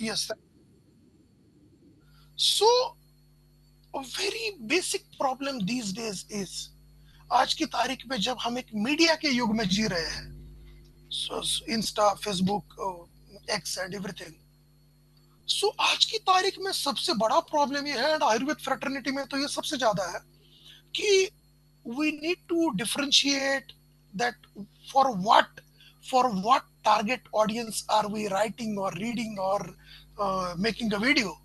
Yes. So very basic problem these days is, आज की तारीख में जब हम एक मीडिया के युग में जी रहे हैं, Insta, Facebook, X and everything, so आज की तारीख में सबसे बड़ा प्रॉब्लम ये है, एंड आयुर्वेद फ्रेटर्निटी में तो ये सबसे ज्यादा है, कि we need to differentiate that for what target audience are we writing और रीडिंग और making a video.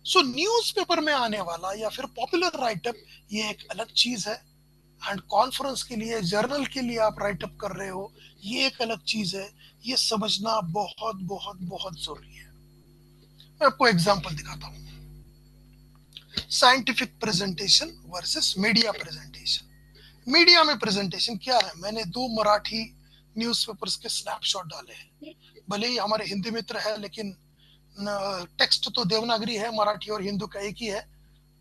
So newspaper में आने वाला या फिर पॉपुलर राइटअप ये एक अलग चीज है, एंड कॉन्फ्रेंस के लिए, जर्नल के लिए आप राइटअप कर रहे हो, ये एक अलग चीज है। ये समझना बहुत बहुत बहुत जरूरी है। मैं आपको एग्जांपल दिखाता हूँ। Scientific presentation versus media presentation. Media में प्रेजेंटेशन क्या है? मैंने 2 मराठी न्यूज़पेपर्स के स्नैपशॉट डाले हैं। भले ही हमारे हिंदी मित्र है, लेकिन टेक्स्ट तो देवनागरी है, मराठी और हिंदू का एक ही है,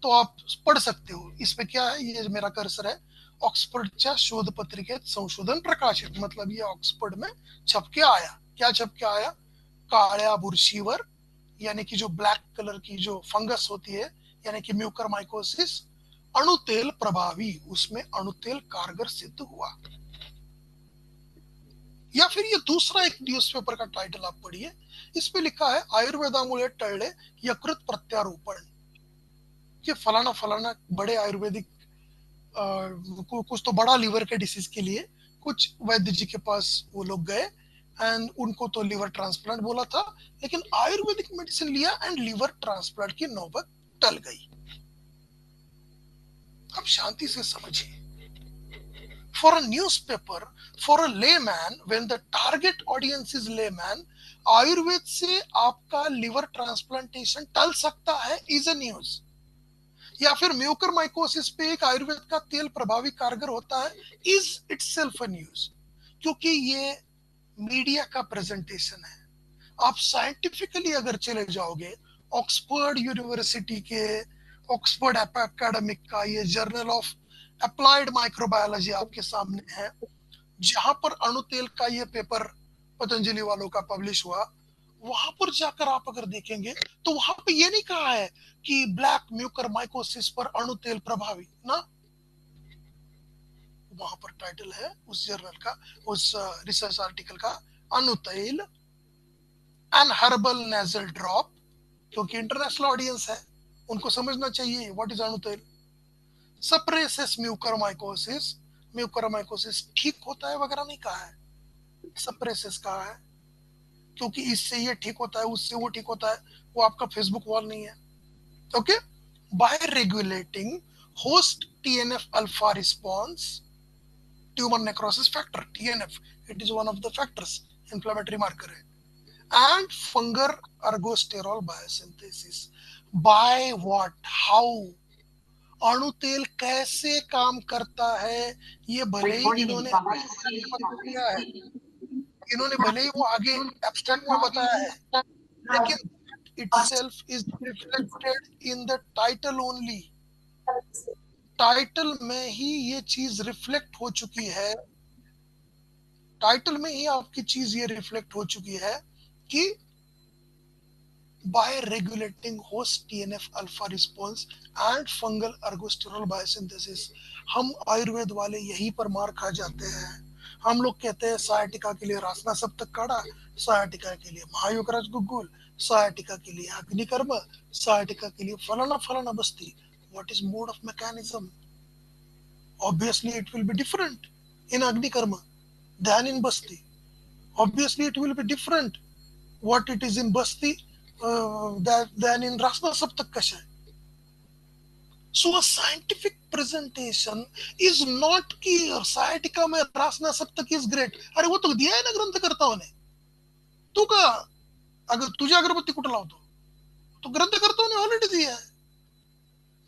तो आप पढ़ सकते हो। इस पे क्या है, ये मेरा कर्सर है, ऑक्सफर्डच्या शोध पत्रिकेत संशोधन प्रकाशित, मतलब ये ऑक्सफर्ड में छप के आया। क्या छप के आया? काळ्या बुरशीवर, यानी कि जो ब्लैक कलर की जो फंगस होती है, यानी कि म्यूकरमाइकोसिस, अणुतेल प्रभावी, उसमें अणुतेल कारगर सिद्ध हुआ। या फिर ये दूसरा एक न्यूज़पेपर का टाइटल आप पढ़िए, इस पे लिखा है आयुर्वेदामुळे टळले यकृत प्रत्यारोपण, कि फलाना फलाना बड़े आयुर्वेदिक कुछ तो बड़ा लीवर के डिसीज के लिए कुछ वैद्य जी के पास वो लोग गए, एंड उनको तो लीवर ट्रांसप्लांट बोला था, लेकिन आयुर्वेदिक मेडिसिन लिया एंड लीवर ट्रांसप्लांट की नौबत टल गई। अब शांति से समझिए। For a newspaper, for a layman, when the target audience is layman, Ayurveda से आपका लीवर ट्रांसप्लांटेशन टल सकता है, इज अ न्यूज। या फिर म्यूकरमाइकोसिस पे एक आयुर्वेद का तेल प्रभावी कारगर होता है, इज इटसेल्फ अ न्यूज, क्योंकि ये मीडिया का प्रेजेंटेशन है। आप साइंटिफिकली अगर चले जाओगे, ऑक्सफोर्ड यूनिवर्सिटी के, ऑक्सफोर्ड एकेडमिक का ये जर्नल ऑफ अप्लाइड माइक्रोबायोलॉजी आपके सामने है, जहां पर अणुतेल का ये पेपर पतंजलि वालों का पब्लिश हुआ, वहां पर जाकर आप अगर देखेंगे तो वहां पे ये नहीं कहा है कि ब्लैक म्यूकर माइकोसिस पर अणुतेल प्रभावी ना। वहां पर टाइटल है उस जर्नल का, उस रिसर्च आर्टिकल का, Anutel an herbal nasal drop, क्योंकि इंटरनेशनल ऑडियंस है, उनको समझना चाहिए what is Anutel. Suppresses mucormycosis, mucormycosis ठीक होता है वगैरह नहीं कहा है, सप्रेसेस कहा है, क्योंकि इससे ये ठीक होता है, उससे वो ठीक होता है। वो आपका फेसबुक वॉल नहीं है। Okay. By regulating host TNF alpha response, tumour necrosis factor TNF, it is one of the factors, inflammatory marker है, and fungal ergosterol biosynthesis. By what, how, Anu Tel कैसे काम करता है, ये भले ही इन्होंने बता दिया है, इन्होंने भले ही वो आगे एब्स्ट्रैक्ट में बताया है, लेकिन itself is reflected in the title only। Title में ही ये चीज रिफ्लेक्ट हो चुकी है, टाइटल में ही आपकी चीज ये रिफ्लेक्ट हो चुकी है कि by regulating host TNF alpha response and fungal ergosterol biosynthesis। हम आयुर्वेद वाले यही पर मार खा जाते हैं। हम लोग कहते हैं सायाटिका के लिए रासना सप्तक काढ़ा, सायाटिका के लिए महायोगराज गुग्गुल, सायाटिका के लिए अग्निकर्म, सायाटिका के लिए फलाना फलाना बस्ती। What is mode of mechanism? Obviously it will be different in agnikarma than in basti। Obviously it will be different what it is in basti than in rasna saptak kashay। So a scientific presentation is not कि sciatica में रासना सप्तक is great। अरे वो तो दिया है ना ग्रंथकर्ताओं ने। तू का अगर तुझे अगरबत्ती कुठं लावतो, तो ग्रंथकर्ताओं ने ऑलरेडी दिया है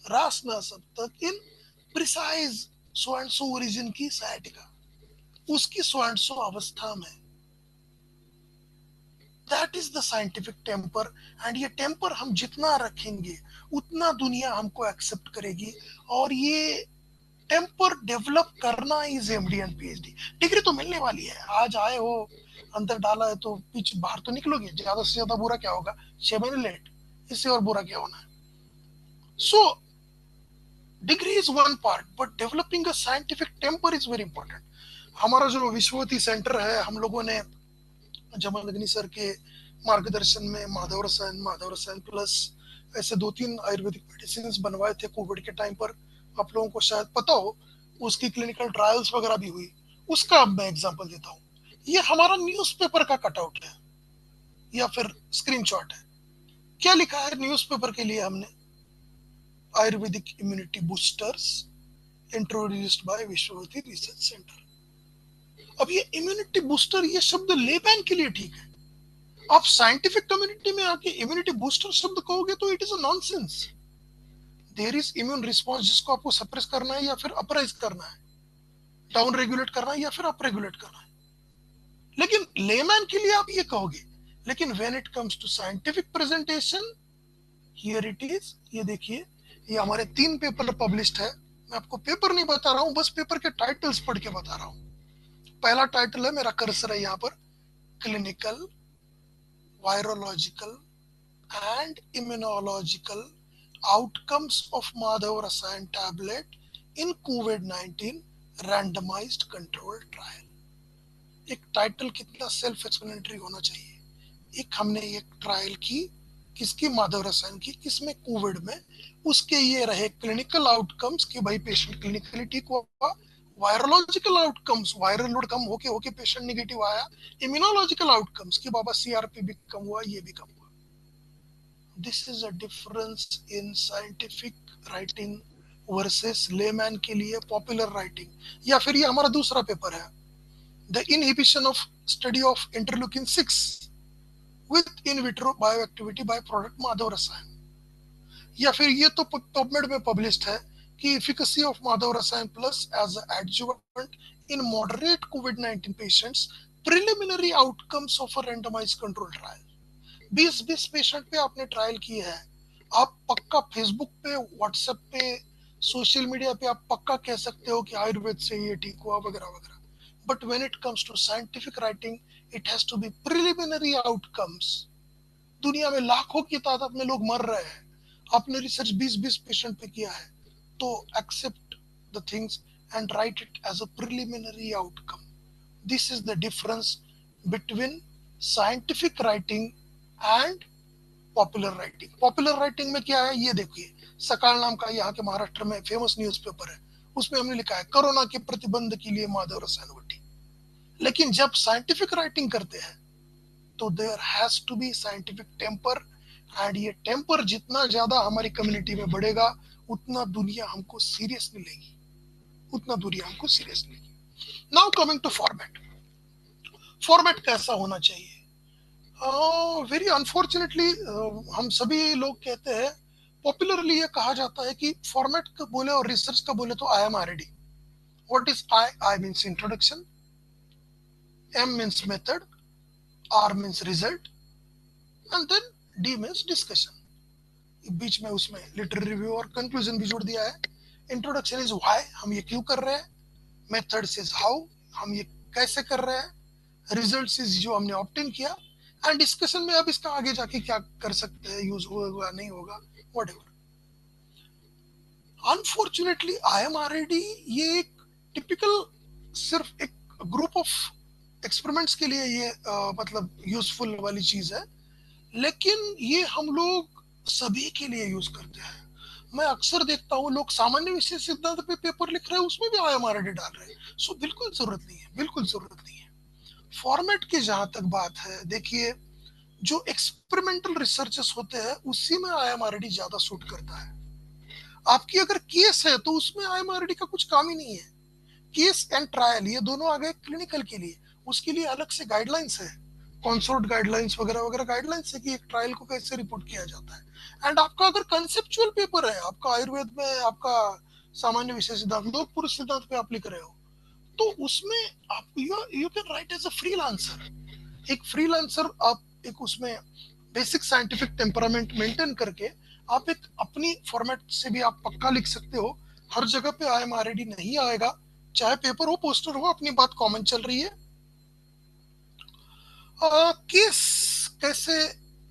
Rasna Saptak in precise so and so origin की sciatica, उसकी सो एंड सो अवस्था में। That is the scientific temper, and ये टेम्पर हम जितना रखेंगे उतना दुनिया हमको एक्सेप्ट करेगी। और ये टेम्पर डेवलप करना is MD and PhD. Degree तो मिलने वाली है, आज आए हो अंदर डाला है तो पीछे बाहर तो निकलोगे, ज्यादा से ज्यादा बुरा क्या होगा, 6 महीने लेट, इससे और बुरा क्या होना है। So degree is one part, but developing a scientific temper is very important. हमारा जो विश्ववती सेंटर है, हम लोगों ने जमालगनी सर के मार्गदर्शन में माधव रसायन प्लस ऐसे 2-3 आयुर्वेदिक मेडिसिन बनवाए थे कोविड के टाइम पर। आप लोगों को शायद पता हो, उसकी क्लिनिकल ट्रायल्स वगैरह भी हुई। उसका अब मैं एग्जांपल देता हूँ। ये हमारा न्यूज़पेपर का कटआउट है या फिर स्क्रीनशॉट है। क्या लिखा है न्यूज़पेपर के लिए हमने, Ayurvedic immunity boosters introduced by Vishwavati research centre. अब ये इम्यूनिटी बूस्टर, ये शब्द लेबैन के लिए ठीक है, आप साइंटिफिक कम्युनिटी में आके इम्यूनिटी बूस्टर शब्द कहोगे तो it is a nonsense. There is immune response, जिसको आपको सप्रेस करना है या फिर अपराइज करना है, डाउन रेगुलेट करना है या फिर अप रेगुलेट करना है, लेकिन लेमैन के लिए आप ये कहोगे। लेकिन when it comes to scientific presentation, here it is. ये देखिए, ये हमारे 3 पेपर पब्लिश्ड है। मैं आपको पेपर नहीं बता रहा हूँ, बस पेपर के टाइटल्स पढ़ के बता रहा हूँ। पहला टाइटल है, मेरा कर्सर है यहाँ पर, clinical virological and immunological outcomes of Madhav Rasayan tablet in COVID-19 randomized controlled trial। एक टाइटल कितना सेल्फ एक्सप्लेनेटरी होना चाहिए। एक हमने एक ट्रायल की, किसकी, माधव रसायन की, किसमें, कोविड में। उसके ये रहे क्लिनिकल आउटकम्स कि भाई पेशेंट क्लिनिकली ठीक हुआ, वायरोलॉजिकल आउटकम्स, वायरल लोड कम होके होके पेशेंट निगेटिव आया, इम्यूनोलॉजिकल आउटकम्स कि बाबा सीआरपी भी कम हुआ, ये भी कम हुआ। This is a difference in scientific writing versus layman के लिए पॉपुलर राइटिंग। या फिर ये हमारा दूसरा पेपर है, the inhibition of study of interleukin 6 with in vitro bioactivity by product Madhav रसायन। या फिर ये तो पबमेड में पब्लिश्ड है कि efficacy of Madhav Rasayan plus as adjuvant in moderate कोविड-19 patients, preliminary outcomes of a randomised control trial. 20-20 patient पे आपने ट्रायल किए हैं। आप पक्का फेसबुक पे, व्हाट्सएप पे, सोशल मीडिया पे आप पक्का कह सकते हो कि आयुर्वेद से ये ठीक हुआ वगैरह वगैरह, but when it comes to scientific writing, it has to be preliminary outcomes. दुनिया में लाखों की तादाद में लोग मर रहे हैं, आपने रिसर्च 20-20 पेशेंट पे किया है, तो accept the things and write it as a preliminary outcome. This is the difference between scientific writing and popular writing. Popular writing में क्या है, ये देखिए, सकाल नाम का यहाँ के महाराष्ट्र में फेमस न्यूज़पेपर है, उसमें हमने लिखा है कोरोना के प्रतिबंध के लिए माधव रसायन भट्टी। लेकिन जब साइंटिफिक राइटिंग करते हैं तो there has to be scientific temper, and ये टेम्पर जितना ज्यादा हमारी कम्युनिटी में बढ़ेगा, उतना दुनिया हमको सीरियसली लेगी, उतना दुनिया हमको सीरियसली लेगी। Now coming to format. Format कैसा होना चाहिए? वेरी अनफॉर्चुनेटली हम सभी लोग कहते हैं, पॉपुलरली ये कहा जाता है कि फॉर्मेट का बोले और रिसर्च का बोले तो I am ready. What is I? I means introduction, M means method, R means result, and then D means discussion. बीच में उसमें लिटरेरी रिव्यू और कंक्लूजन भी जोड़ दिया है। इंट्रोडक्शन इज व्हाई, हम ये क्यों कर रहे हैं। मेथड्स इज हाउ, हम ये कैसे कर रहे हैं। रिजल्ट्स इज जो हमने ऑब्टेन किया, एंड डिस्कशन में अब इसका आगे जाके क्या कर सकते हैं, यूज होगा नहीं होगा, व्हाटएवर। अनफॉर्चुनेटली आईएमआरआईडी ये एक टिपिकल, सिर्फ एक ग्रुप ऑफ एक्सपेरिमेंट्स के लिए ये मतलब यूजफुल वाली चीज है, लेकिन ये हम लोग सभी के लिए यूज करते हैं। मैं अक्सर देखता हूँ लोग सामान्य विषय सिद्धांत पे पेपर लिख रहे हैं, उसमें भी आईएमआरआईडी डाल रहे हैं। सो बिल्कुल जरूरत नहीं है, बिल्कुल जरूरत नहीं है। फॉर्मेट की जहां तक बात है, देखिए, जो एक्सपेरिमेंटल रिसर्चेस होते हैं उसी में आईएमआरडी ज्यादा सूट करता है। आपकी अगर केस है तो उसमें आईएमआरडी का कुछ काम ही नहीं है। केस एंड ट्रायल ये दोनों आ गए क्लिनिकल के लिए, उसके लिए अलग से गाइडलाइंस है, कंसोर्ट गाइडलाइंस वगैरह वगैरह गाइडलाइंस है कि एक ट्रायल को कैसे रिपोर्ट किया जाता है। एंड आपका अगर कंसेप्चुअल पेपर है, आपका आयुर्वेद में आपका सामान्य विषय सिद्धांत, लोक पुरुष सिद्धांत पे आप लिख रहे हो, तो उसमें आप you can write as a freelancer. एक फ्रीलांसर आप एक उसमें बेसिक साइंटिफिक टेम्परामेंट मेंटेन करके आप एक अपनी फॉर्मेट से भी आप पक्का लिख सकते हो। हर जगह पे आईएमआरआईडी नहीं आएगा, चाहे पेपर हो पोस्टर हो, अपनी बात कॉमन चल रही है। केस कैसे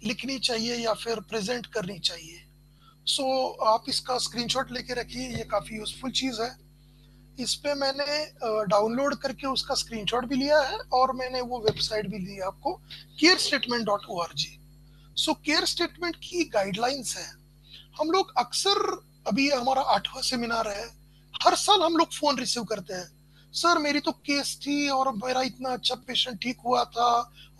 लिखनी चाहिए या फिर प्रेजेंट करनी चाहिए। सो आप इसका स्क्रीनशॉट लेके रखिए, ये काफ़ी यूजफुल चीज़ है। इस पे मैंने डाउनलोड करके उसका स्क्रीनशॉट भी लिया है और मैंने वो वेबसाइट भी दी है आपको, carestatement.org। सो केयर स्टेटमेंट की गाइडलाइंस है। हम लोग अक्सर, अभी हमारा 8वां सेमिनार है, हर साल हम लोग फोन रिसीव करते हैं, सर मेरी तो केस थी और मेरा इतना अच्छा पेशेंट ठीक हुआ था,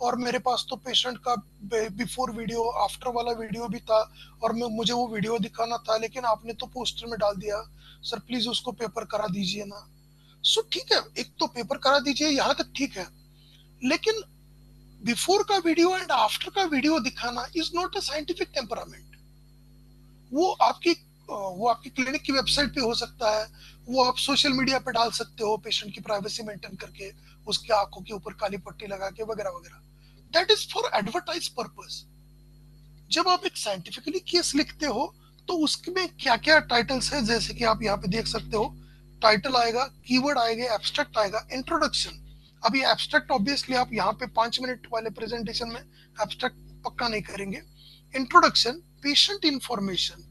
और मेरे पास तो पेशेंट का बिफोर वीडियो आफ्टर वाला वीडियो भी था, और मैं मुझे वो वीडियो दिखाना था लेकिन आपने तो पोस्टर में डाल दिया, सर प्लीज उसको पेपर करा दीजिए ना। सो ठीक है, एक तो पेपर करा दीजिए, यहाँ तक ठीक है, लेकिन बिफोर का वीडियो एंड आफ्टर का वीडियो दिखाना is not a scientific temperament. वो आपकी वो आपकी क्लिनिक की वेबसाइट पे हो सकता है, वो आप सोशल मीडिया पे डाल सकते हो पेशेंट की प्राइवेसी मेंटेन करके, उसके आंखों के ऊपर काली पट्टी लगा के वगैरह वगैरह। That is for advertise purpose. जब आप एक साइंटिफिकली केस लिखते हो तो उसमें क्या क्या टाइटल्स है, जैसे कि आप यहाँ पे देख सकते हो, टाइटल आएगा, कीवर्ड आएगा, एब्स्ट्रैक्ट आएगा, इंट्रोडक्शन। अभी एब्स्ट्रैक्ट ऑब्वियसली आप यहाँ पे 5 मिनट वाले प्रेजेंटेशन में एब्स्ट्रैक्ट पक्का नहीं करेंगे। इंट्रोडक्शन, पेशेंट इंफॉर्मेशन,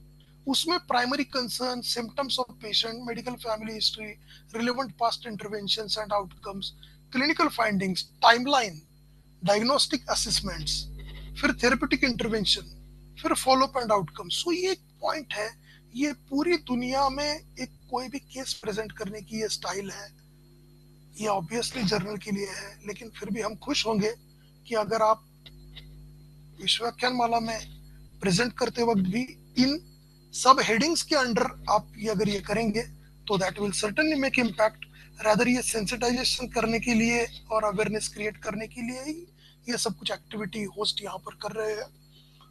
उसमें primary concern, symptoms of patient, medical family history, relevant past interventions and outcomes, clinical findings, timeline, diagnostic assessments, फिर थेरेपेटिक इंटरवेंशन, फिर फॉलोअप एंड आउटकम। सो ये एक पॉइंट है, ये पूरी दुनिया में एक कोई भी केस प्रेजेंट करने की ये स्टाइल है। ये ऑब्वियसली जर्नल के लिए है, लेकिन फिर भी हम खुश होंगे कि अगर आप विश्वव्याख्यान माला में प्रेजेंट करते वक्त भी इन सब हेडिंग्स के अंडर आप ये अगर ये करेंगे तो that will certainly make impact. Rather ये सेंसिटाइजेशन करने के लिए और अवेयरनेस क्रिएट करने के लिए ही ये सब कुछ एक्टिविटी होस्ट यहाँ पर कर रहे हैं।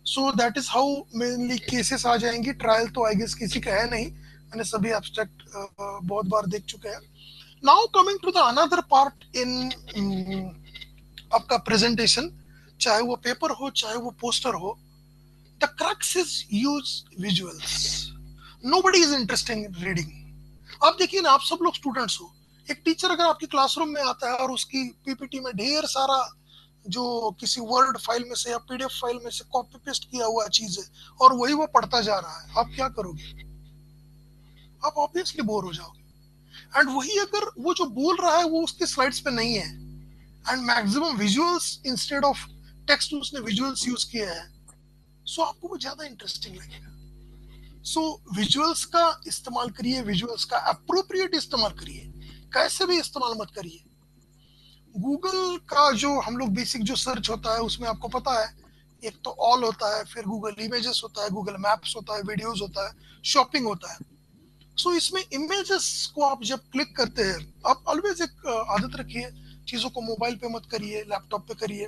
So that is how mainly cases आ जाएंगी। ट्रायल तो आई गेस किसी का है नहीं, मैंने सभी एब्स्ट्रैक्ट बहुत बार देख चुके हैं। Now coming to the another part in आपका प्रेजेंटेशन, चाहे वो पेपर हो चाहे वो पोस्टर हो, the crux is use visuals. Nobody is interested in reading. आप देखिए ना, आप सब लोग स्टूडेंट्स हो, एक टीचर अगर आपकी क्लासरूम में आता है और उसकी पीपीटी में ढेर सारा जो किसी वर्ड फाइल में से या पीडीएफ फाइल में से कॉपी पेस्ट किया हुआ चीज है और वही वो पढ़ता जा रहा है, आप क्या करोगे? आप ऑब्वियसली बोर हो जाओगे। एंड वही अगर वो जो बोल रहा है वो उसके स्लाइड्स पे नहीं है, and maximum visuals instead of text उसने विजुअल्स यूज किए हैं, सो आपको वो ज्यादा इंटरेस्टिंग लगेगा। सो विजुअल्स का इस्तेमाल करिए, विजुअल्स का अप्रोप्रिएट इस्तेमाल करिए, कैसे भी इस्तेमाल मत करिए। गूगल का जो हम लोग बेसिक जो सर्च होता है उसमें आपको पता है, एक तो ऑल होता है, फिर गूगल इमेजेस होता है, गूगल मैप्स होता है, वीडियोस होता है, शॉपिंग होता है। सो इसमें इमेजेस को आप जब क्लिक करते हैं, आप ऑलवेज एक आदत रखिए, चीजों को मोबाइल पे मत करिए, लैपटॉप पे करिए।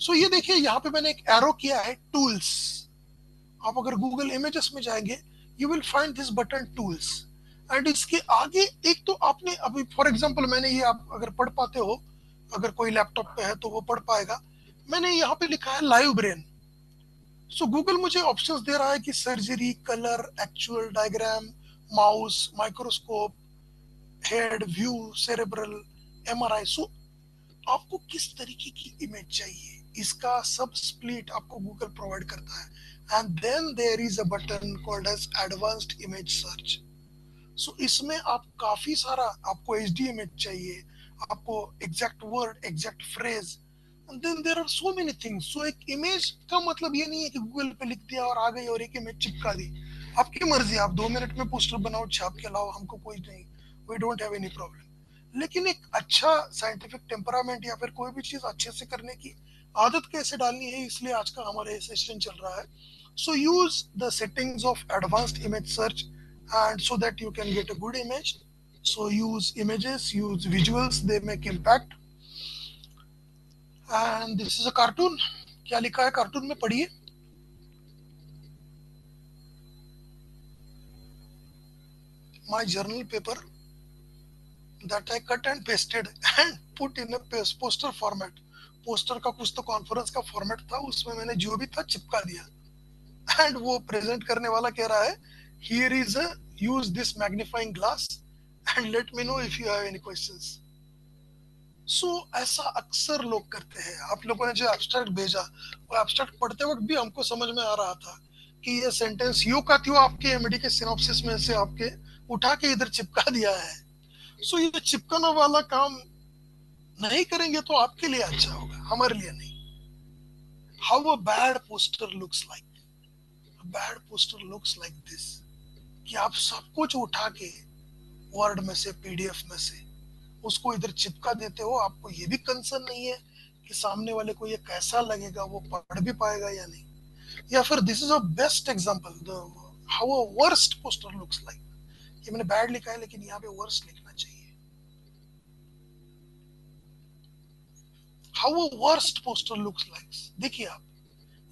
सो ये देखिए यहाँ पे मैंने एक एरो किया है, टूल्स। आप अगर गूगल इमेजेस में जाएंगे, you will find this button tools. And इसके आगे एक तो आपने अभी फॉर एग्जांपल मैंने ये, आप अगर पढ़ पाते हो, अगर कोई लैपटॉप पे है तो वो पढ़ पाएगा, मैंने यहाँ पे लिखा है लाइव ब्रेन। सो गूगल मुझे ऑप्शंस दे रहा है कि surgery, colour, actual, diagram, mouse, microscope, head, view, cerebral, MRI. So आपको किस तरीके की इमेज चाहिए, इसका सब स्प्लिट आपको गूगल प्रोवाइड करता है। And then there is a button called as advanced image search. So इसमें आप काफी सारा, आपको एच डी इमेज चाहिए, आपको exact word, exact phrase, and then there are so many things. So एक इमेज का मतलब ये नहीं है कि गूगल पे लिख दिया और आ गई और एक इमेज चिपका दी। आपकी मर्जी, आप 2 मिनट में पोस्टर बनाओ, छाप के लाओ, हमको कोई नहीं, we don't have any problem. लेकिन एक अच्छा साइंटिफिक टेम्परामेंट या फिर कोई भी चीज अच्छे से करने की आदत कैसे डालनी है, इसलिए आज का हमारा ये सेशन चल रहा है। So use the settings of advanced image search, and so that you can get a good image. So use images, use visuals, they make impact. And this is a cartoon. क्या लिखा है cartoon में, पढ़िए। My journal paper that I cut and pasted and put in a poster format. Poster का कुछ तो conference का format था, उसमें मैंने जो भी था चिपका दिया। एंड वो प्रेजेंट करने वाला कह रहा है, here is a, use this magnifying glass and let me know if you have any questions. So ऐसा अक्सर लोग करते हैं। आप लोगों ने जो एब्स्ट्रैक्ट भेजा, वो एब्स्ट्रैक्ट पढ़ते वक्त भी हमको समझ में आ रहा था कि ये सेंटेंस यूं का त्यों आपके एमडी के सिनॉप्सिस में से आपके उठा के इधर चिपका दिया है। सो ये चिपकाना वाला काम नहीं करेंगे तो आपके लिए अच्छा होगा, हमारे लिए नहीं। How a bad poster looks like, bad poster looks like this, कि आप सब कुछ उठा के वर्ड में से, पीडीएफ में से उसको इधर चिपका देते हो। आपको ये भी कंसर्न नहीं है कि सामने वाले को ये कैसा लगेगा, वो पढ़ भी पाएगा या नहीं। या फिर this is a best example, the how a worst poster looks like. ये मैंने बैड लिखा है लेकिन यहाँ पे वर्स्ट लिखना चाहिए। How a worst poster looks like, देखिए आप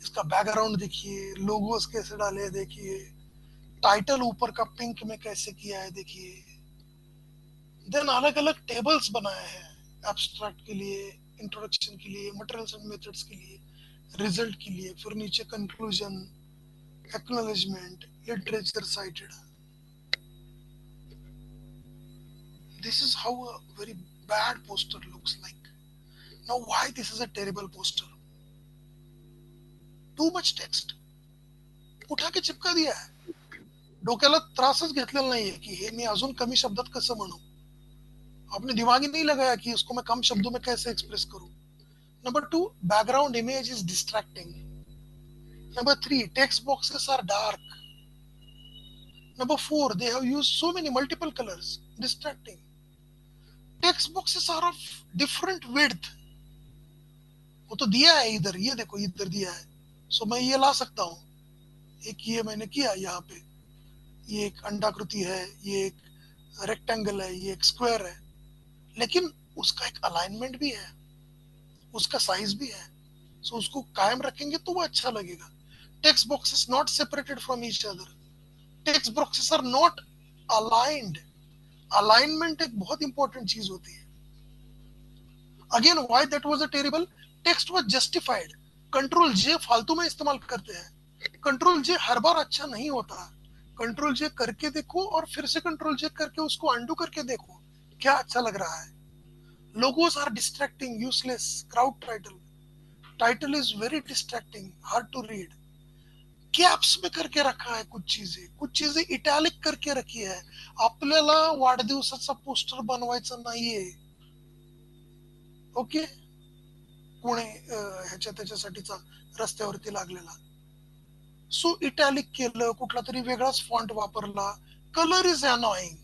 इसका बैकग्राउंड देखिए, लोगोस कैसे डाले हैं देखिए, टाइटल ऊपर का पिंक में कैसे किया है देखिए, देन अलग अलग टेबल्स बनाए हैं एब्स्ट्रैक्ट के लिए, इंट्रोडक्शन के लिए, मटेरियल्स एंड मेथड्स के लिए, रिजल्ट के लिए, फिर नीचे conclusion, acknowledgement, literature cited. This is how a very bad poster looks like. Now why this is a terrible poster? Too much text उठा के चिपका दिया है। डोक्याला त्रासच घेतलेला नाहीये की हे मी अजून कमी शब्दात कसं म्हणू। आपने दिमाग ही नहीं लगाया कि उसको मैं कम शब्दों में कैसे एक्सप्रेस करूं। Number two, background image is distracting. Number three, text boxes are dark. Number four, they have used so many multiple colors, distracting. Text boxes are of different width. वो तो दिया है इधर, ये देखो इधर दिया है, सो मैं ये ला सकता हूँ। एक ये मैंने किया यहाँ पे, ये एक अंडाकृति है, ये एक रेक्टेंगल है, ये एक स्क्वायर है, लेकिन उसका एक अलाइनमेंट भी है, उसका साइज भी है। सो उसको कायम रखेंगे तो वो अच्छा लगेगा। Text boxes not separated from each other, text boxes are not aligned. Alignment एक बहुत इंपॉर्टेंट चीज होती है। Again why that was a terrible, text was justified. Control J फालतू में इस्तेमाल करते हैं, कंट्रोल जे हर बार अच्छा नहीं होता। कंट्रोल जे करके देखो और फिर से कंट्रोल जे करके उसको अंडू करके देखो क्या अच्छा लग रहा है। Logos are distracting, useless, crowd title, title is very distracting, hard to read. Caps में करके रखा है कुछ चीजें इटॅलिक करके रखी है। आपल्याला वाढदिवसाचा पोस्टर बनवायचा नाहीये, ओके, कोणी ह्याच्या त्याच्यासाठीचा रस्त्यावरती लागलेला, सो इटॅलिक केलं, कुठला तरी वेगळाच फॉन्ट वापरला, कलर इज अनॉइंग,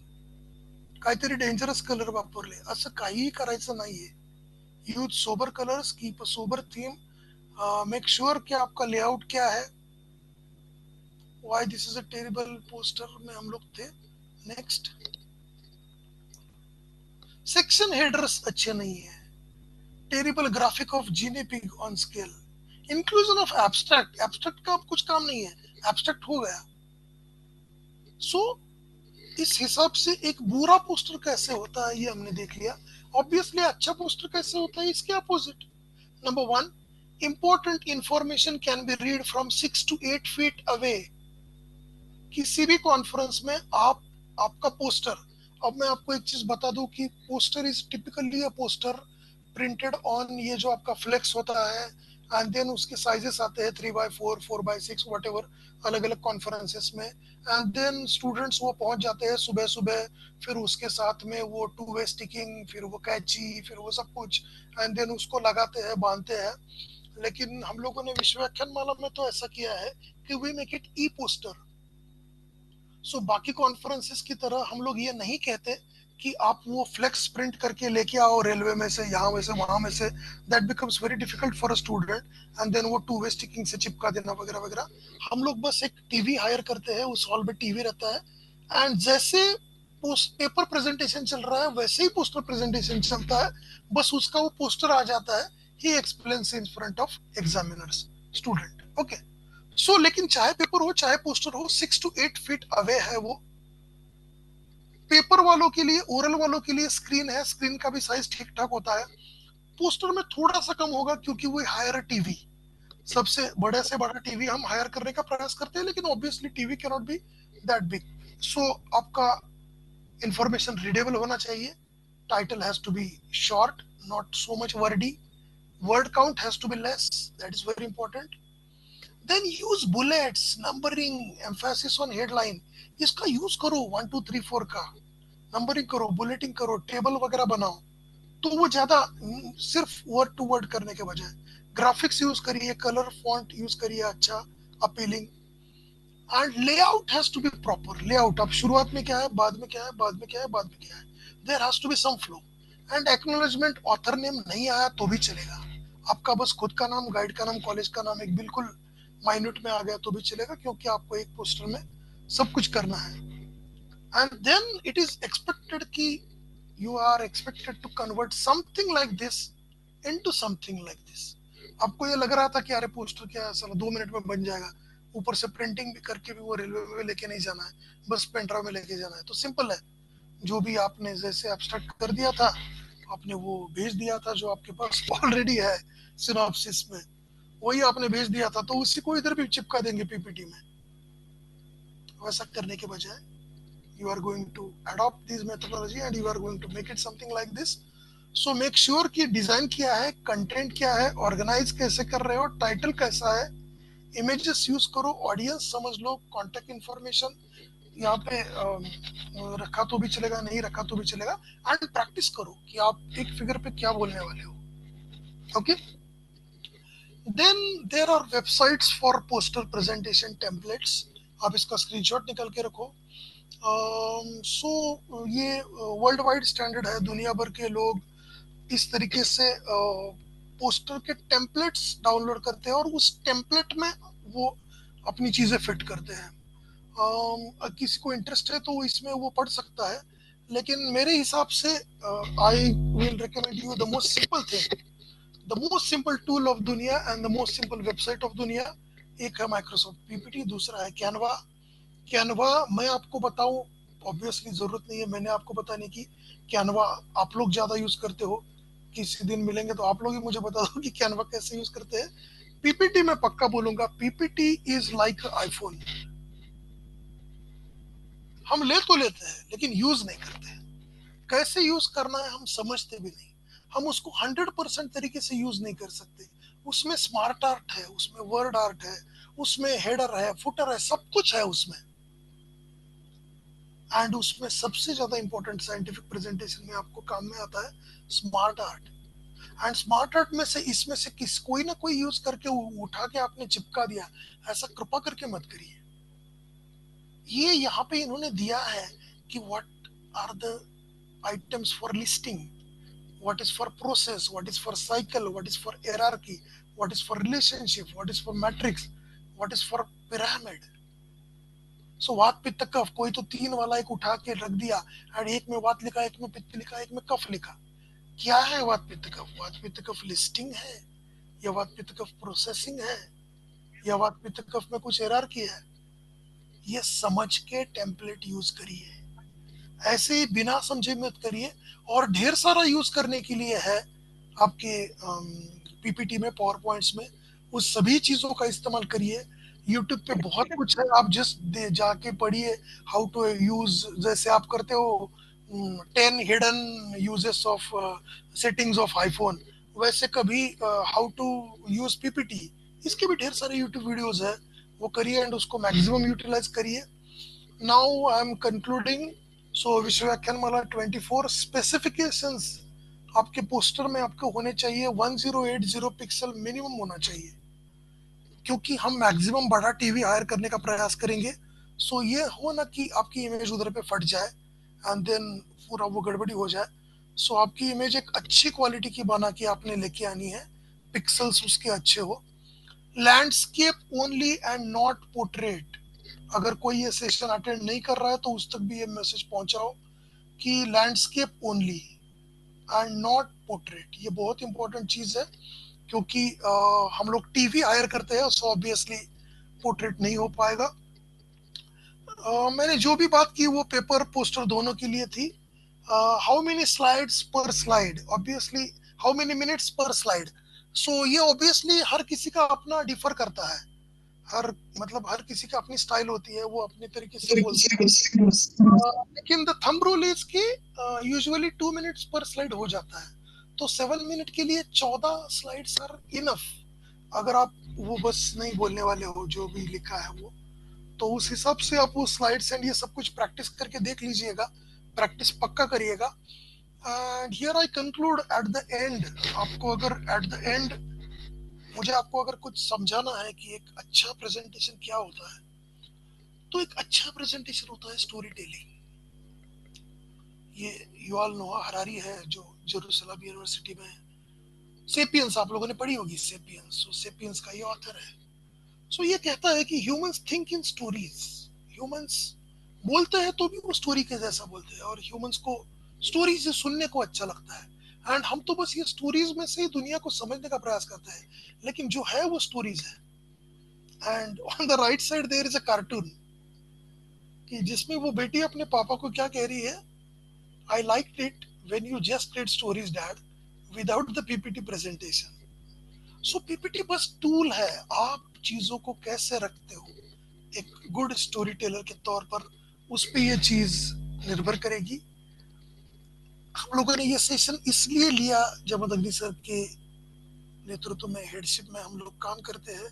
काहीतरी डेंजरस कलर वापरले, असं काहीही करायचं नाहीये। Use sober colours, keep a sober theme, make sure कि आपका लेआउट क्या है। Why this is a terrible poster में हम लोग थे। नेक्स्ट, सेक्शन हेडर्स अच्छे नहीं है, टेरिबल ग्राफिक ऑफ जीने pig on scale, inclusion of abstract, abstract का अब कुछ काम नहीं है, एब्स्ट्रैक्ट हो गया। सो इस हिसाब से एक बुरा पोस्टर कैसे होता है ये हमने देख लिया। ऑब्वियसली अच्छा पोस्टर कैसे होता है, इसके opposite. Number one, important information can be read from 6 to 8 feet away. किसी भी कॉन्फ्रेंस में आप, आपका पोस्टर, अब मैं आपको एक चीज बता दूं कि poster is typically a poster printed on, ये जो आपका फ्लेक्स होता है, एंड देन उसके साइजेस आते हैं 3x4, 4x6, वट एवर, अलग अलग कॉन्फ्रेंसेस में। एंड देन स्टूडेंट्स वो पहुंच जाते हैं सुबह सुबह, फिर उसके साथ में वो टू वे स्टिकिंग, फिर वो कैची, फिर वो सब कुछ, एंड देन उसको लगाते हैं, बांधते हैं। लेकिन हम लोगों ने विश्व व्याख्यान माला में तो ऐसा किया है कि we make it e poster. So बाकी कॉन्फ्रेंसेस की तरह हम लोग ये नहीं कहते कि आप वो फ्लेक्स प्रिंट करके लेके आओ रेलवे में से, यहाँ में से, वहां में से, that becomes very difficult for a student, and then वो टू वे स्टिकिंग से चिपका देना वगैरह वगैरह। हम लोग बस एक टीवी हायर करते हैं, उस हॉल में टीवी रहता है, एंड जैसे पेपर प्रेजेंटेशन चल रहा है वैसे ही पोस्टर प्रेजेंटेशन चलता है, बस उसका वो पोस्टर आ जाता है, he explains in front of examiners, student, okay. So लेकिन चाहे पेपर हो चाहे पोस्टर हो, 6 to 8 feet अवे है वो। पेपर वालों के लिए, ओरल वालों के लिए स्क्रीन है, स्क्रीन का भी साइज ठीक ठाक होता है। पोस्टर में थोड़ा सा कम होगा क्योंकि वो हायर टीवी, सबसे बड़े से बड़ा टीवी हम हायर करने का प्रयास करते हैं, लेकिन obviously TV can not be that big. So आपका इंफॉर्मेशन रीडेबल होना चाहिए, title has to be short, not so much wordy. Word count has to be less, that is very important. Then use bullets, numbering, emphasis on headline. इसका use करो 1 2 3 4 का, numbering करो, बुलेटिंग करो, table वगैरह बनाओ, तो वो ज्यादा सिर्फ वर्ड टू वर्ड करने के बजाय ग्राफिक्स यूज करिए, कलर फॉन्ट यूज करिए अच्छा, अपीलिंग। And layout has to be proper layout. अब शुरुआत में क्या है, बाद में क्या है, बाद में क्या है, बाद में क्या है, there has to be some flow. And acknowledgement, author name नहीं आया तो भी चलेगा, आपका बस खुद का नाम, गाइड का नाम, कॉलेज का नाम एक बिल्कुल माइन्यूट में आ गया तो भी चलेगा, क्योंकि आपको एक पोस्टर में सब कुछ करना है। And then it is expected कि you are expected to convert something like this into something like this। आपको ये लग रहा था कि अरे पोस्टर क्या है, साला 2 मिनट में बन जाएगा, ऊपर से प्रिंटिंग भी करके भी वो रेलवे में लेके नहीं जाना है, बस पेन ड्राइव में लेके जाना है, तो सिंपल है। जो भी आपने जैसे एब्स्ट्रैक्ट कर दिया था, आपने वो भेज दिया था जो आपके पास ऑलरेडी है सिनॉप्सिस में, वही आपने भेज दिया था, तो उसी को इधर भी चिपका देंगे पीपीटी में। वैसा करने के बजाय you are going to adopt this methodology and you are going to make it something like this। so make sure कि डिजाइन क्या है, कंटेंट क्या है, ऑर्गेनाइज कैसे कर रहे हो, टाइटल कैसा है, इमेजेस यूज करो, ऑडियंस समझ लो, कॉन्टेक्ट इंफॉर्मेशन यहाँ पे रखा तो भी चलेगा, नहीं रखा तो भी चलेगा। एंड प्रैक्टिस करो कि आप एक फिगर पे क्या बोलने वाले हो। Okay, then there are websites for poster presentation templates. आप इसका स्क्रीनशॉट निकाल के रखो। सो ये वर्ल्ड वाइड स्टैंडर्ड है, दुनिया भर के लोग इस तरीके से पोस्टर के टेम्पलेट्स डाउनलोड करते हैं और उस टेम्पलेट में वो अपनी चीजें फिट करते हैं। किसी को इंटरेस्ट है तो इसमें वो पढ़ सकता है, लेकिन मेरे हिसाब से I will recommend you the most simple thing, the most simple tool of दुनिया and the most simple website of दुनिया। एक है माइक्रोसॉफ्ट पीपीटी, दूसरा है कैनवा। कैनवा मैं आपको बताऊं, ऑब्वियसली जरूरत नहीं है मैंने आपको बताने की, कैनवा आप लोग ज्यादा यूज करते हो, किसी दिन मिलेंगे तो आप लोग ही मुझे बता दो कि कैनवा कैसे यूज करते हैं। पीपीटी में पक्का बोलूंगा, पीपीटी इज लाइक आईफोन। हम ले तो लेते हैं लेकिन यूज नहीं करते हैं, कैसे यूज करना है हम समझते भी नहीं, हम उसको 100% तरीके से यूज नहीं कर सकते। उसमें स्मार्ट आर्ट है, उसमें वर्ड आर्ट है, उसमें हेडर है, फुटर है, सब कुछ है उसमें। एंड उसमें सबसे ज्यादा इंपॉर्टेंट साइंटिफिक प्रेजेंटेशन में आपको काम में आता है smart art. And smart art में से इसमें से किस कोई ना कोई यूज करके उठा के आपने चिपका दिया, ऐसा कृपा करके मत करिए। ये यहाँ पे इन्होंने दिया है कि what are the items for listing, what is for process, what is for cycle, what is for hierarchy, what is for relationship, what is for matrix, what is for pyramid। सो वात पित्त कफ, कोई तो 3 वाला एक उठा के रख दिया और एक में वात लिखा, एक में पित्त लिखा, एक में कफ लिखा। क्या है वात पित्त कफ? वात पित्त कफ लिस्टिंग है, या वात पित्त कफ प्रोसेसिंग है, या वात पित्त कफ में कुछ हियरार्की है? ये समझ के टेम्पलेट यूज करिए, ऐसे ही बिना समझे मत करिए। और ढेर सारा यूज करने के लिए है आपके पीपीटी में, पावर पॉइंट्स में, उस सभी चीजों का इस्तेमाल करिए। यूट्यूब पे बहुत कुछ है, आप जस्ट जाके पढ़िए हाउ टू यूज, जैसे आप करते हो 10 hidden uses of settings of iPhone, वैसे कभी हाउ टू यूज पीपीटी, इसके भी ढेर सारे यूट्यूब वीडियोस है, वो करिए एंड उसको मैक्सिमम यूटिलाइज करिए। Now I am concluding. So विश्व व्याख्यान माला 24 स्पेसिफिकेशंस आपके पोस्टर में आपको होने चाहिए, 1080 पिक्सल मिनिमम होना चाहिए, क्योंकि हम मैक्सिमम बड़ा टीवी हायर करने का प्रयास करेंगे। सो ये हो ना कि आपकी इमेज उधर पे फट जाए एंड देन पूरा वो गड़बड़ी हो जाए। सो आपकी इमेज एक अच्छी क्वालिटी की बना के आपने लेके आनी है, पिक्सल्स उसके अच्छे हो। Landscape only and not portrait. अगर कोई ये सेशन अटेंड नहीं कर रहा है तो उस तक भी ये मैसेज पहुंचाओ कि landscape only and not portrait. ये बहुत इंपॉर्टेंट चीज है, क्योंकि हम लोग टीवी हायर करते हैं, सो ऑब्वियसली पोर्ट्रेट नहीं हो पाएगा। मैंने जो भी बात की वो पेपर पोस्टर दोनों के लिए थी। हाउ मेनी स्लाइड्स पर slide, obviously how many minutes पर स्लाइड। सो ये ऑब्वियसली हर किसी का अपना डिफर करता है, हर मतलब हर किसी की अपनी स्टाइल होती है, वो अपने तरीके से बोलते हैं। लेकिन द थंब रूल इज कि यूजुअली 2 मिनट्स पर स्लाइड हो जाता है। तो 7 मिनट के लिए 14 स्लाइड्स आर इनफ, अगर आप वो बस नहीं बोलने वाले हो जो भी लिखा है वो। तो उस हिसाब से आप वो स्लाइड्स एंड ये सब कुछ प्रैक्टिस करके देख लीजिएगा, प्रैक्टिस पक्का करिएगा। And here I conclude at the end. आपको अगर एट द एंड मुझे आपको अगर कुछ समझाना है कि एक अच्छा प्रेजेंटेशन क्या होता है, तो एक अच्छा प्रेजेंटेशन होता है स्टोरी टेलिंग। ये यू ऑल नो हरारी है जो जेरूसलम यूनिवर्सिटी में, सेपियंस आप लोगों ने पढ़ी होगी, सेपियंस, so सेपियंस का ये ऑथर है। सो ये कहता है कि humans think in stories. Humans बोलते हैं तो भी वो स्टोरी के जैसा बोलते हैं, और ह्यूमंस को स्टोरी से सुनने को अच्छा लगता है। एंड हम तो बस ये स्टोरीज में से ही दुनिया को समझने का प्रयास करते हैं, लेकिन जो है वो स्टोरीज है। And on the right side there is a cartoon, कि जिसमें वो बेटी अपने पापा को क्या कह रही है, I like it when you just read stories dad without the PPT presentation. So PPT बस टूल है, आप चीजों को कैसे रखते हो एक गुड स्टोरी टेलर के तौर पर, उस पे ये चीज निर्भर करेगी। हम लोगों ने ये सेशन इसलिए लिया, जमद अग्नि सर के नेतृत्व में, हेडशिप में हम लोग काम करते हैं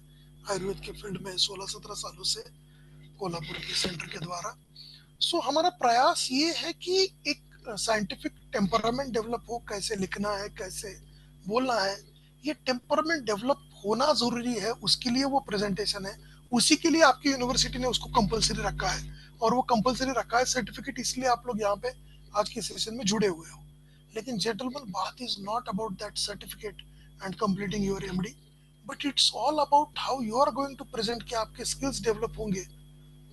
आयुर्वेद के फील्ड में 16-17 सालों से कोल्हापुर के सेंटर के द्वारा। सो हमारा प्रयास ये है कि एक साइंटिफिक टेम्परामेंट डेवलप हो, कैसे लिखना है, कैसे बोलना है। ये टेम्परामेंट डेवलप होना जरूरी है, उसके लिए वो प्रेजेंटेशन है। उसी के लिए आपकी यूनिवर्सिटी ने उसको कंपलसरी रखा है, और वो कंपलसरी रखा है सर्टिफिकेट, इसलिए आप लोग यहाँ पे आज के सेशन में जुड़े हुए हो। लेकिन जेंटलमैन, बात is not about that certificate and completing your MD, but it's all about how you are going to present, कि आपके स्किल्स डेवलप होंगे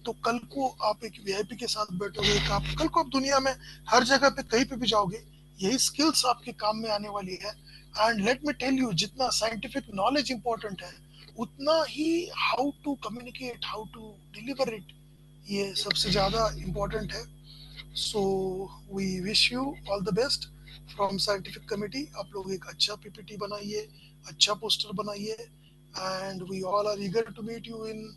तो कल को आप एक वीआईपी के साथ बैठोगे, आप कल को आप दुनिया में हर जगह पे कहीं पे भी जाओगे, यही स्किल्स आपके काम में आने वाली है। And let me tell you, जितना साइंटिफिक नॉलेज इंपॉर्टेंट है, उतना ही how to communicate, how to deliver it, ये सबसे ज्यादा इम्पोर्टेंट है। So we wish you all the best from scientific committee. आप लोग एक अच्छा पीपीटी बनाइए, अच्छा पोस्टर बनाइए, and we all are eager to meet you in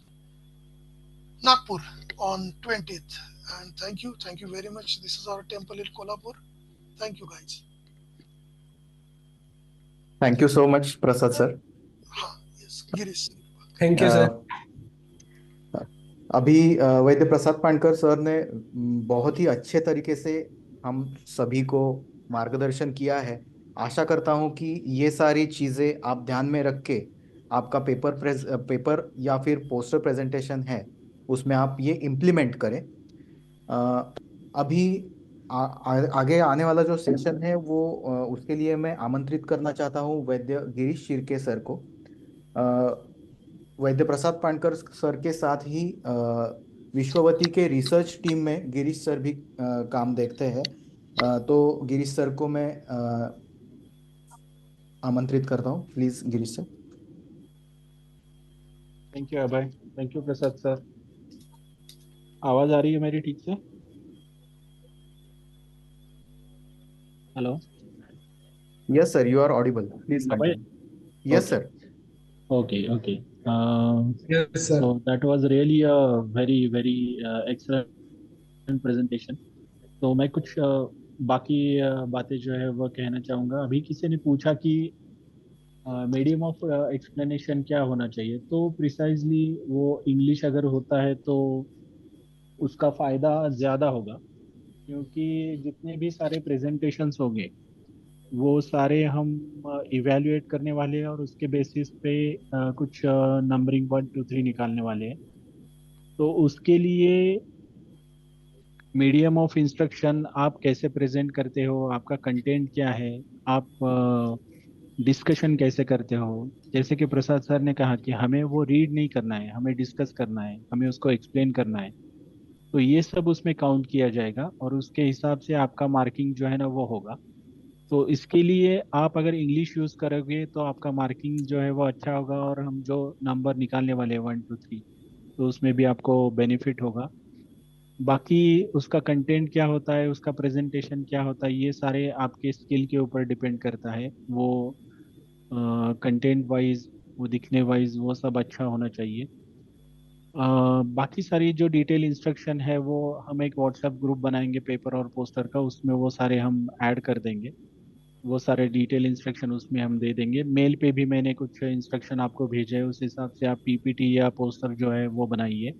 Nagpur on 20th. And thank you very much. This is our temple in Kolhapur. Thank you guys. Thank you so much Prasad sir. हाँ, yes, Girish. Thank you sir. अभी वैद्य प्रसाद Pankar sir ने बहुत ही अच्छे तरीके से हम सभी को मार्गदर्शन किया है। आशा करता हूं कि ये सारी चीजें आप ध्यान में रख के आपका पेपर या फिर पोस्टर प्रेजेंटेशन है उसमें आप ये इम्प्लीमेंट करें। अभी आगे आने वाला जो सेशन है वो उसके लिए मैं आमंत्रित करना चाहता हूँ वैद्य गिरीश शिर्के सर को। वैद्य प्रसाद पानकर सर के साथ ही विश्ववती के रिसर्च टीम में गिरीश सर भी काम देखते हैं। तो गिरीश सर को मैं आमंत्रित करता हूँ, please Girish sir. Thank you Abhay, thank you Prasad sir. आवाज आ रही है मेरी ठीक से? Hello. Yes sir, you are audible, please Abhay, continue. Yes sir. okay, okay. Yes sir. So that was really a very excellent presentation. तो मैं कुछ बाकी बातें जो है वो कहना चाहूँगा। अभी किसी ने पूछा कि मीडियम ऑफ एक्सप्लेनेशन क्या होना चाहिए, तो प्रिसाइजली वो इंग्लिश अगर होता है तो उसका फ़ायदा ज़्यादा होगा, क्योंकि जितने भी सारे प्रेजेंटेशंस होंगे वो सारे हम इवेल्युएट करने वाले हैं और उसके बेसिस पे कुछ नंबरिंग 1 2 3 निकालने वाले हैं। तो उसके लिए मीडियम ऑफ इंस्ट्रक्शन, आप कैसे प्रेजेंट करते हो, आपका कंटेंट क्या है, आप डिस्कशन कैसे करते हो। जैसे कि प्रसाद सर ने कहा कि हमें वो रीड नहीं करना है, हमें डिस्कस करना है, हमें उसको एक्सप्लेन करना है। तो ये सब उसमें काउंट किया जाएगा और उसके हिसाब से आपका मार्किंग जो है ना वो होगा। तो इसके लिए आप अगर इंग्लिश यूज करोगे तो आपका मार्किंग जो है वो अच्छा होगा, और हम जो नंबर निकालने वाले हैं 1 2 3, तो उसमें भी आपको बेनिफिट होगा। बाकी उसका कंटेंट क्या होता है, उसका प्रेजेंटेशन क्या होता है, ये सारे आपके स्किल के ऊपर डिपेंड करता है। वो कंटेंट वाइज, वो दिखने वाइज वो सब अच्छा होना चाहिए। बाकी सारी जो डिटेल इंस्ट्रक्शन है वो हम एक व्हाट्सएप ग्रुप बनाएंगे पेपर और पोस्टर का, उसमें वो सारे हम ऐड कर देंगे। वो सारे डिटेल इंस्ट्रक्शन उसमें हम दे देंगे। मेल पे भी मैंने कुछ इंस्ट्रक्शन आपको भेजे हैं, उस हिसाब से आप पीपीटी या पोस्टर जो है वो बनाइए।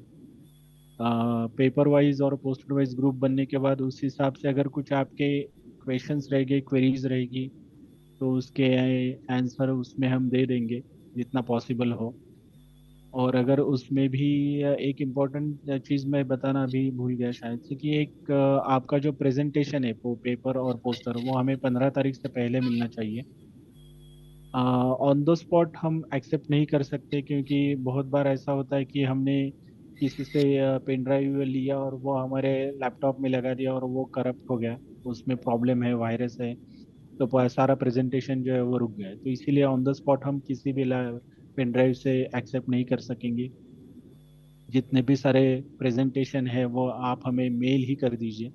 पेपर वाइज और पोस्टर वाइज ग्रुप बनने के बाद उस हिसाब से अगर कुछ आपके क्वेश्चंस रह गए, क्वेरीज रहेगी, तो उसके आंसर उसमें हम दे देंगे जितना पॉसिबल हो। और अगर उसमें भी एक इम्पोर्टेंट चीज़ मैं बताना भी भूल गया शायद से, कि एक आपका जो प्रेजेंटेशन है वो पेपर और पोस्टर, वो हमें 15 तारीख से पहले मिलना चाहिए। ऑन द स्पॉट हम एक्सेप्ट नहीं कर सकते, क्योंकि बहुत बार ऐसा होता है कि हमने किसी से पेन ड्राइव लिया और वो हमारे लैपटॉप में लगा दिया और वो करप्ट हो गया, उसमें प्रॉब्लम है, वायरस है, तो सारा प्रेजेंटेशन जो है वो रुक गया है। तो इसीलिए ऑन द स्पॉट हम किसी भी पेन ड्राइव से एक्सेप्ट नहीं कर सकेंगे। जितने भी सारे प्रेजेंटेशन है वो आप हमें मेल ही कर दीजिए।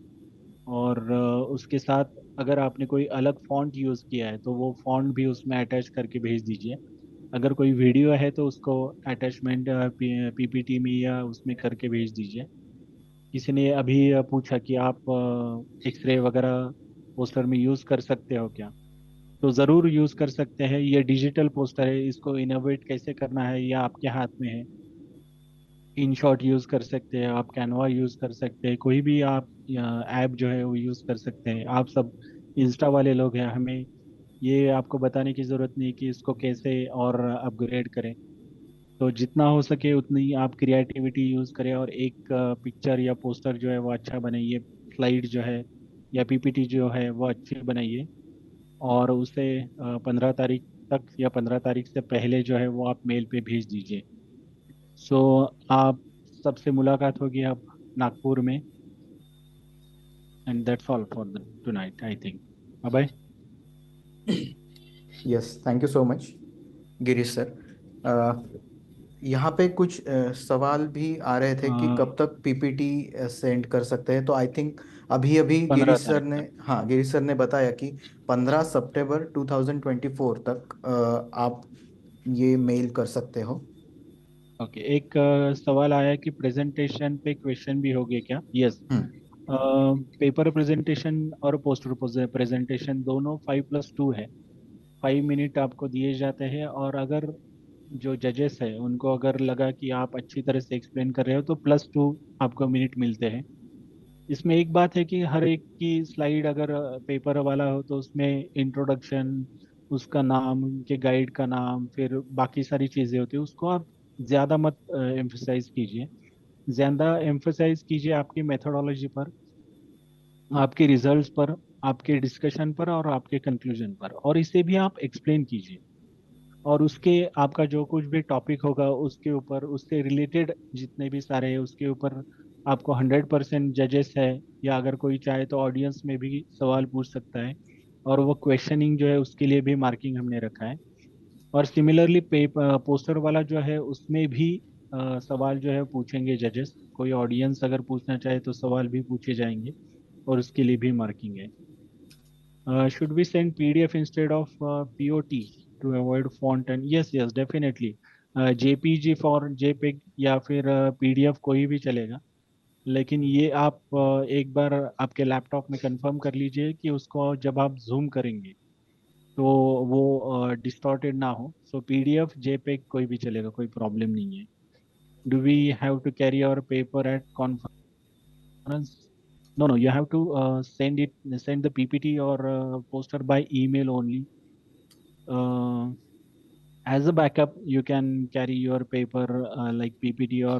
और उसके साथ अगर आपने कोई अलग फॉन्ट यूज़ किया है तो वो फॉन्ट भी उसमें अटैच करके भेज दीजिए। अगर कोई वीडियो है तो उसको अटैचमेंट पीपीटी में या उसमें करके भेज दीजिए। किसी ने अभी पूछा कि आप एक्सरे वगैरह पोस्टर में यूज़ कर सकते हो क्या? तो ज़रूर यूज़ कर सकते हैं। ये डिजिटल पोस्टर है, इसको इनोवेट कैसे करना है ये आपके हाथ में है। इन शॉट यूज़ कर सकते हैं आप, कैनवा यूज़ कर सकते हैं, कोई भी आप ऐप जो है वो यूज़ कर सकते हैं। आप सब इंस्टा वाले लोग हैं, हमें ये आपको बताने की ज़रूरत नहीं कि इसको कैसे और अपग्रेड करें। तो जितना हो सके उतनी आप क्रिएटिविटी यूज़ करें और एक पिक्चर या पोस्टर जो है वो अच्छा बनाइए, स्लाइड जो है या पीपीटी जो है वो अच्छी बनाइए, और उसे 15 तारीख तक या 15 तारीख से पहले जो है वो आप मेल पे भेज दीजिए। सो आप सबसे मुलाकात होगी अब नागपुर में। And that's all for the tonight I think. Abhay. Yes, thank you so much Girish sir. यहाँ पे कुछ सवाल भी आ रहे थे कि कब तक पीपीटी सेंड कर सकते हैं, तो आई थिंक अभी अभी पंद्रह गिरीश सर तारीख ने, तक हाँ गिरीश सर ने बताया कि 15 सितंबर 2024 तक आप ये मेल कर सकते हो। ओके। एक सवाल आया कि प्रेजेंटेशन पे क्वेश्चन भी हो गए क्या? यस। हम्म। पेपर प्रेजेंटेशन और पोस्टर प्रेजेंटेशन दोनों 5+2 है। 5 मिनट आपको दिए जाते हैं, और अगर जो जजेस है उनको अगर लगा कि आप अच्छी तरह से एक्सप्लेन कर रहे हो तो +2 आपको मिनट मिलते हैं। इसमें एक बात है कि हर एक की स्लाइड अगर पेपर वाला हो तो उसमें इंट्रोडक्शन, उसका नाम, उनके गाइड का नाम, फिर बाकी सारी चीज़ें होती है, उसको आप ज़्यादा मत एम्फसाइज कीजिए। ज़्यादा एम्फसाइज कीजिए आपकी मेथोडोलॉजी पर, आपके रिजल्ट्स पर, आपके डिस्कशन पर और आपके कंक्लूजन पर, और इसे भी आप एक्सप्लेन कीजिए। और उसके आपका जो कुछ भी टॉपिक होगा उसके ऊपर, उससे रिलेटेड जितने भी सारे हैं उसके ऊपर आपको 100% जजेस है, या अगर कोई चाहे तो ऑडियंस में भी सवाल पूछ सकता है, और वो क्वेश्चनिंग जो है उसके लिए भी मार्किंग हमने रखा है। और सिमिलरली पोस्टर वाला जो है उसमें भी सवाल जो है पूछेंगे जजेस। कोई ऑडियंस अगर पूछना चाहे तो सवाल भी पूछे जाएंगे, और उसके लिए भी मार्किंग है। Should we send PDF instead of POT to avoid font and yes, yes, definitely. JPG for JPEG या फिर PDF कोई भी चलेगा। लेकिन ये आप एक बार आपके लैपटॉप में कंफर्म कर लीजिए कि उसको जब आप जूम करेंगे तो वो डिस्टॉर्टेड ना हो। सो PDF JPEG कोई भी चलेगा, कोई प्रॉब्लम नहीं है। Do we have to carry our paper at conference? No, no, you have to send the PPT or poster by email only. Uh, as a backup, you can carry your paper like PPT or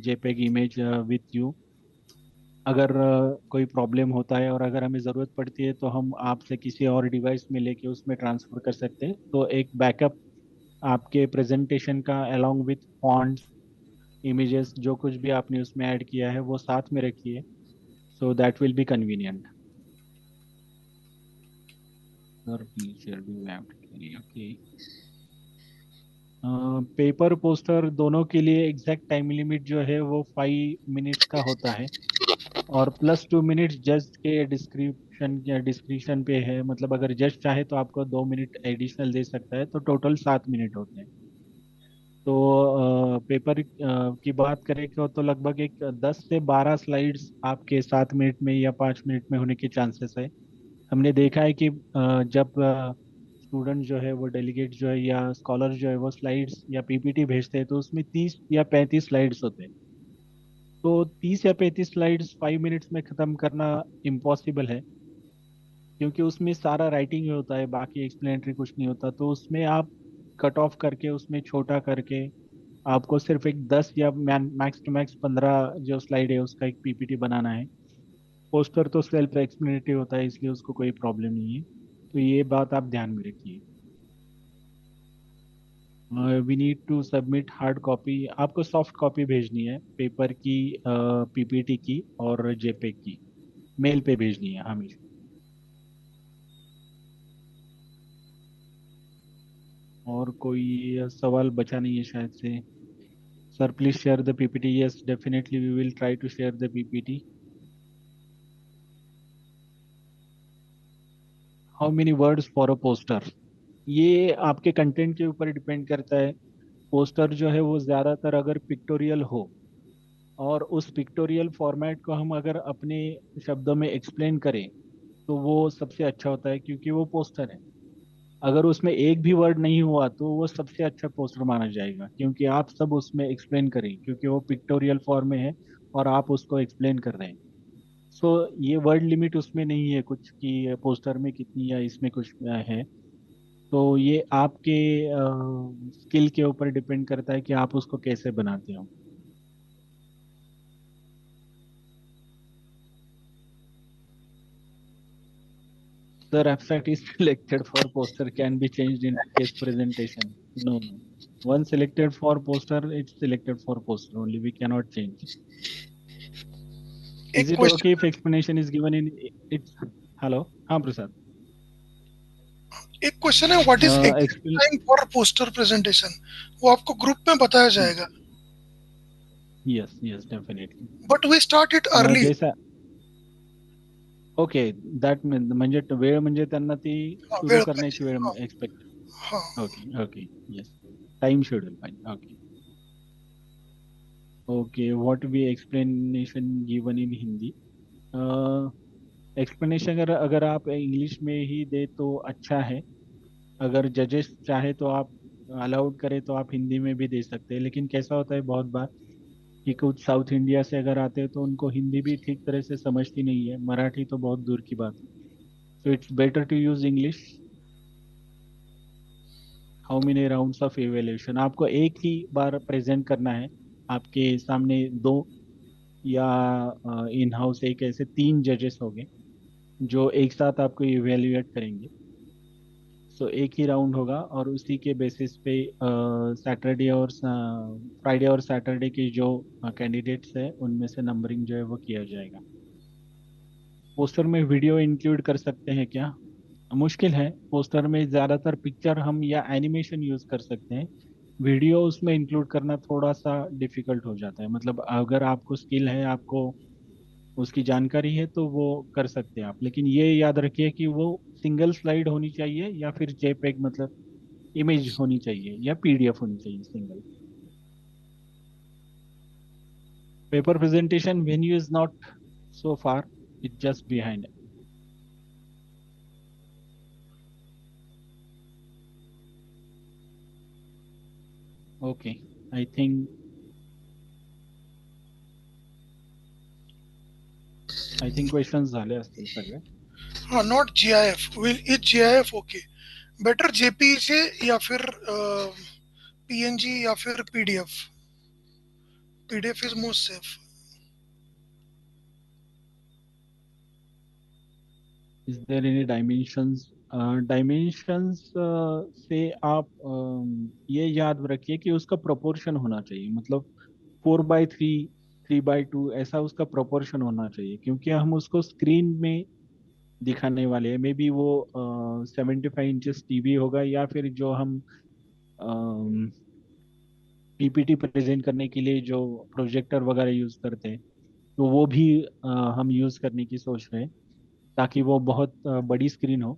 JPEG image with you. अगर कोई problem होता है और अगर हमें ज़रूरत पड़ती है तो हम आपसे किसी और डिवाइस में लेके उसमें ट्रांसफ़र कर सकते हैं। तो एक बैकअप आपके प्रेजेंटेशन का अलोंग विथ फॉन्ट्स, इमेजेस, जो कुछ भी आपने उसमें ऐड किया है वो साथ में रखिए, so that will be convenient. Sir, please share do you have to carry? Okay. Paper poster दोनों के लिए एग्जैक्ट टाइम लिमिट जो है वो 5 मिनट्स का होता है, और +2 मिनट्स जज के डिस्क्रिप्शन या डिस्क्रिप्शन पे है। मतलब अगर जज चाहे तो आपको 2 मिनट एडिशनल दे सकता है, तो टोटल 7 मिनट होते हैं। तो पेपर की बात करें तो लगभग एक 10 से 12 स्लाइड्स आपके 7 मिनट में या 5 मिनट में होने के चांसेस है। हमने देखा है कि जब स्टूडेंट जो है वो डेलीगेट जो है या स्कॉलर जो है वो स्लाइड्स या पीपीटी भेजते हैं तो उसमें 30 या 35 स्लाइड्स होते हैं। तो 30 या 35 स्लाइड्स 5 मिनट्स में ख़त्म करना इम्पॉसिबल है, क्योंकि उसमें सारा राइटिंग ही होता है, बाकी एक्सप्लेनेटरी कुछ नहीं होता। तो उसमें आप कट ऑफ करके उसमें छोटा करके आपको सिर्फ एक 10 या मैक्स टू मैक्स 15 जो स्लाइड है उसका एक पीपीटी बनाना है। पोस्टर तो सेल्फ एक्सप्लेनेटरी होता है, इसलिए उसको कोई प्रॉब्लम नहीं है। तो ये बात आप ध्यान में रखिए। We need to submit hard copy. आपको सॉफ्ट कॉपी भेजनी है पेपर की, पीपीटी की और जेपेग की, मेल पे भेजनी है हमेशा। और कोई सवाल बचा नहीं है शायद से। Sir please share the PPT. Yes definitely we will try to share the PPT. How many words for a poster? ये आपके कंटेंट के ऊपर डिपेंड करता है। पोस्टर जो है वो ज़्यादातर अगर पिक्टोरियल हो और उस पिक्टोरियल फॉर्मेट को हम अगर अपने शब्दों में एक्सप्लेन करें तो वो सबसे अच्छा होता है, क्योंकि वो पोस्टर है। अगर उसमें एक भी वर्ड नहीं हुआ तो वो सबसे अच्छा पोस्टर माना जाएगा, क्योंकि आप सब उसमें एक्सप्लेन करें, क्योंकि वो पिक्टोरियल फॉर्म में है और आप उसको एक्सप्लेन कर रहे हैं। सो ये वर्ड लिमिट उसमें नहीं है कुछ कि पोस्टर में कितनी या इसमें कुछ है। तो ये आपके स्किल के ऊपर डिपेंड करता है कि आप उसको कैसे बनाते हो। Sir, abstract is selected for poster can be changed in case presentation. No, no. Once selected for poster, it's selected for poster only. We cannot change. एक Is it okay question if explanation is given in it's hello? हाँ प्रसाद। एक question है, what is exact Explain time for poster presentation? वो आपको group में बताया जाएगा, yes yes definitely. But we start it early. जैसा ओके दॅट म्हणजे वेळ म्हणजे त्यांना ती हाँ, सुरू वेळ पाहिजे, करण्याची वेळ हाँ एक्सपेक्ट। हाँ। Okay okay yes time schedule पाहिजे okay. Okay what we explanation given in Hindi. Explanation अगर अगर आप इंग्लिश में ही दे तो अच्छा है। अगर जजेस चाहे तो आप अलाउड करें तो आप हिंदी में भी दे सकते हैं, लेकिन कैसा होता है बहुत बार कि कुछ साउथ इंडिया से अगर आते हैं तो उनको हिंदी भी ठीक तरह से समझती नहीं है, मराठी तो बहुत दूर की बात है। So it's better to use English. How many rounds of evaluation? आपको एक ही बार प्रेजेंट करना है। आपके सामने दो या इन हाउस एक ऐसे 3 जजेस होंगे जो एक साथ आपको इवेल्युएट करेंगे। सो एक ही राउंड होगा और उसी के बेसिस पे सैटरडे और फ्राइडे और सैटरडे के जो कैंडिडेट्स हैं उनमें से नंबरिंग जो है वो किया जाएगा। पोस्टर में वीडियो इंक्लूड कर सकते हैं क्या? मुश्किल है। पोस्टर में ज़्यादातर पिक्चर हम या एनिमेशन यूज़ कर सकते हैं। वीडियो उसमें इंक्लूड करना थोड़ा सा डिफिकल्ट हो जाता है। मतलब अगर आपको स्किल है, आपको उसकी जानकारी है तो वो कर सकते हैं आप, लेकिन ये याद रखिए कि वो सिंगल स्लाइड होनी चाहिए या फिर जेपेग मतलब इमेज होनी चाहिए या पीडीएफ होनी चाहिए single. Paper presentation venue is not so far, it's just behind. Okay, I think questions झाले असतील सगळे. हाँ, not GIF, will is GIF okay? Better JPEG या फिर पीएनजी या फिर PDF? PDF is most safe. Is there any dimensions? Dimensions से आप ये याद रखिए कि उसका प्रोपोर्शन होना चाहिए। मतलब 4:3, 3:2 ऐसा उसका प्रोपोर्शन होना चाहिए, क्योंकि हम उसको स्क्रीन में दिखाने वाले हैं। मे बी वो 75 इंचेस टीवी होगा या फिर जो हम पीपीटी प्रेजेंट करने के लिए जो प्रोजेक्टर वगैरह यूज करते हैं तो वो भी हम यूज करने की सोच रहे हैं, ताकि वो बहुत बड़ी स्क्रीन हो।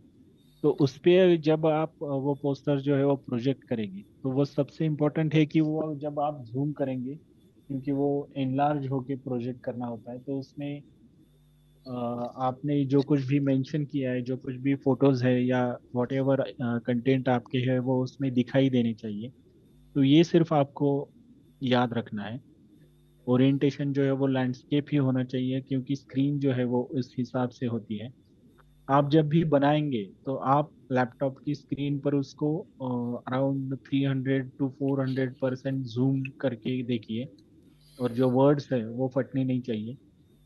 तो उस पे जब आप वो पोस्टर जो है वो प्रोजेक्ट करेंगे तो वो सबसे इम्पोर्टेंट है कि वो जब आप जूम करेंगे, क्योंकि वो एनलार्ज होके प्रोजेक्ट करना होता है, तो उसमें आपने जो कुछ भी मेंशन किया है, जो कुछ भी फोटोज है या वॉट एवर कंटेंट आपके है, वो उसमें दिखाई देने चाहिए। तो ये सिर्फ आपको याद रखना है। ओरिएंटेशन जो है वो लैंडस्केप ही होना चाहिए, क्योंकि स्क्रीन जो है वो उस हिसाब से होती है। आप जब भी बनाएंगे तो आप लैपटॉप की स्क्रीन पर उसको अराउंड 300 to 400% जूम करके देखिए, और जो वर्ड्स है वो फटने नहीं चाहिए।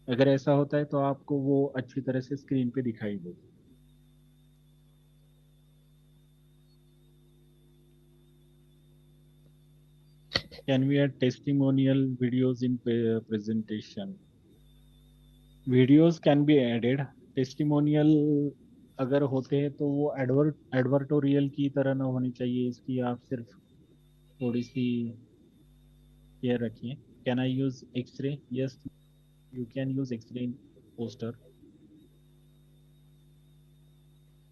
अगर ऐसा होता है तो आपको वो अच्छी तरह से स्क्रीन पे दिखाई देगी। Can we add testimonial videos in presentation? Videos can be added. Testimonial अगर होते हैं तो वो एडवर्टोरियल की तरह ना होनी चाहिए, इसकी आप सिर्फ थोड़ी सी केयर रखिए। Can I use X ray? Yes, you can use X ray in poster.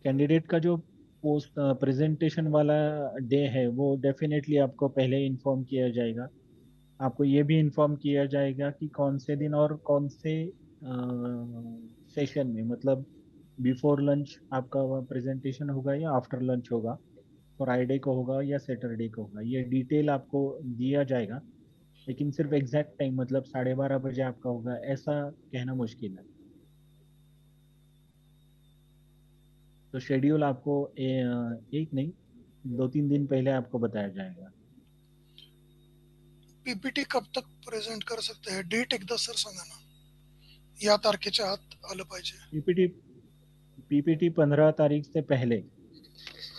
Candidate का जो पोस्ट प्रेजेंटेशन वाला डे है वो डेफिनेटली आपको पहले इन्फॉर्म किया जाएगा। आपको ये भी इन्फॉर्म किया जाएगा कि कौन से दिन और कौन से सेशन में, मतलब बिफोर लंच आपका प्रेजेंटेशन होगा या आफ्टर लंच होगा, फ्राइडे को होगा या सैटरडे को होगा, ये डिटेल आपको दिया जाएगा। लेकिन सिर्फ एग्जैक्ट टाइम, मतलब 12:30 बजे आपका होगा, ऐसा कहना मुश्किल है। तो शेड्यूल आपको एक नहीं, 2-3 दिन पहले आपको बताया जाएगा। पीपीटी कब तक प्रेझेंट कर सकते हैं? डेट एकदा सर सांगा ना, या तारखेच्या आत आलं पाहिजे. पीपीटी पीपीटी 15 तारीख से पहले,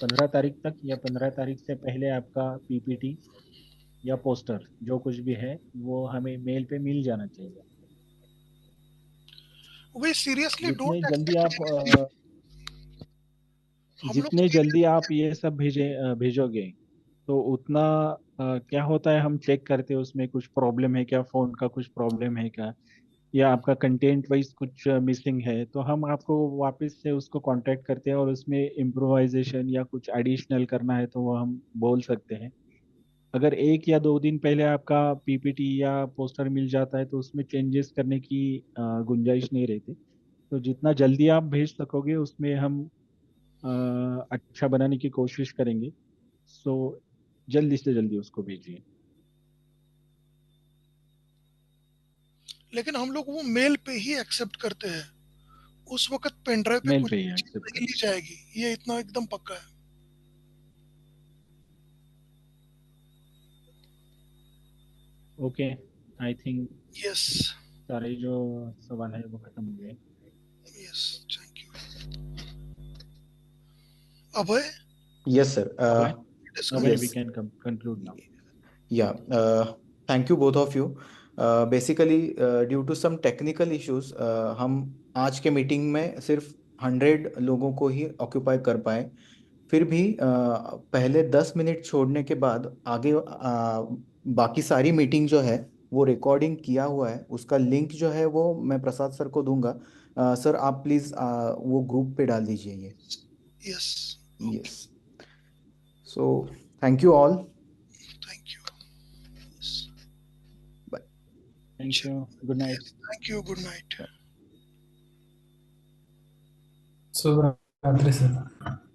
15 तारीख तक या 15 तारीख से पहले आपका पीपीटी या पोस्टर जो कुछ भी है वो हमें मेल पे मिल जाना चाहिए। वी सीरियसली जितने डोंट जल्दी एक्सपेक्ट आप हम लोग जितने जल्दी आप ये सब भेजोगे तो उतना क्या होता है, हम चेक करते हैं उसमें कुछ प्रॉब्लम है क्या, फोन का कुछ प्रॉब्लम है क्या, या आपका कंटेंट वाइज कुछ मिसिंग है, तो हम आपको वापस से उसको कांटेक्ट करते हैं और उसमें इम्प्रोवाइजेशन या कुछ एडिशनल करना है तो वो हम बोल सकते हैं। अगर 1 या 2 दिन पहले आपका पीपीटी या पोस्टर मिल जाता है तो उसमें चेंजेस करने की गुंजाइश नहीं रहती। तो जितना जल्दी आप भेज सकोगे उसमें हम अच्छा बनाने की कोशिश करेंगे। सो जल्दी से जल्दी उसको भेजिए। लेकिन हम लोग वो मेल पे ही एक्सेप्ट करते हैं, उस वक्त पेन ड्राइव पे मेल कुछ पे ही चीज एक्सेप्ट नहीं ली जाएगी, ये इतना एकदम पक्का है. ओके। I think yes. सारे जो सवाल है वो खत्म हो गए। Yes, thank you. Abhay, Yes, sir. Abhay, Abhay, we Yes. Can conclude now. Yeah. Thank you both of you. Basically, due to some technical issues, हम आज के मीटिंग में सिर्फ 100 लोगों को ही ऑक्यूपाई कर पाए। फिर भी पहले 10 मिनट छोड़ने के बाद आगे बाकी सारी मीटिंग जो है वो रिकॉर्डिंग किया हुआ है, उसका लिंक जो है वो मैं प्रसाद सर को दूंगा। सर आप प्लीज़ वो ग्रुप पे डाल दीजिए ये। Yes, yes. So thank you all. Thank you. Thank you, good night. Thank you, good night. शुभ रात्रि सर।